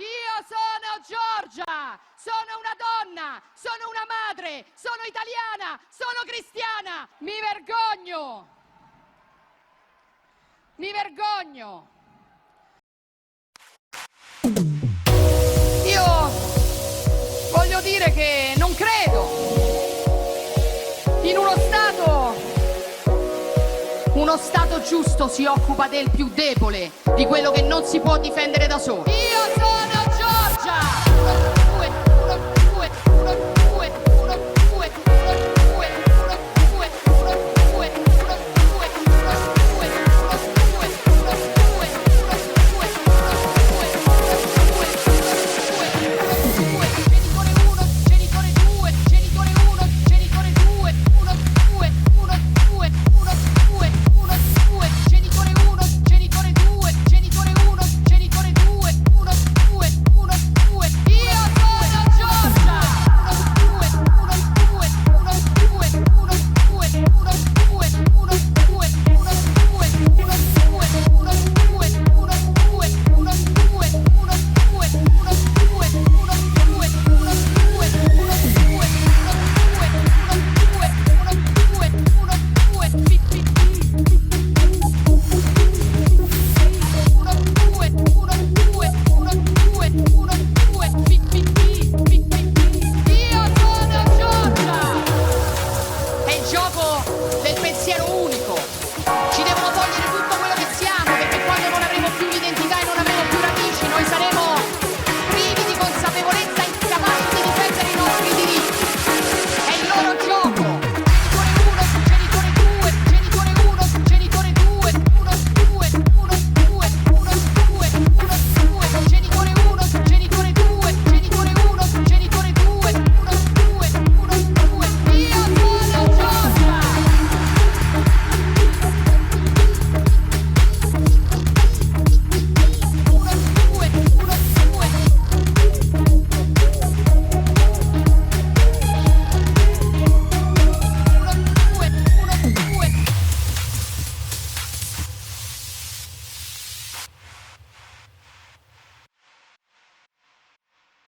Io sono Giorgia, sono una donna, sono una madre, sono italiana, sono cristiana. Mi vergogno. Mi vergogno. Io voglio dire che non credo in uno Stato giusto si occupa del più debole, di quello che non si può difendere da solo. Io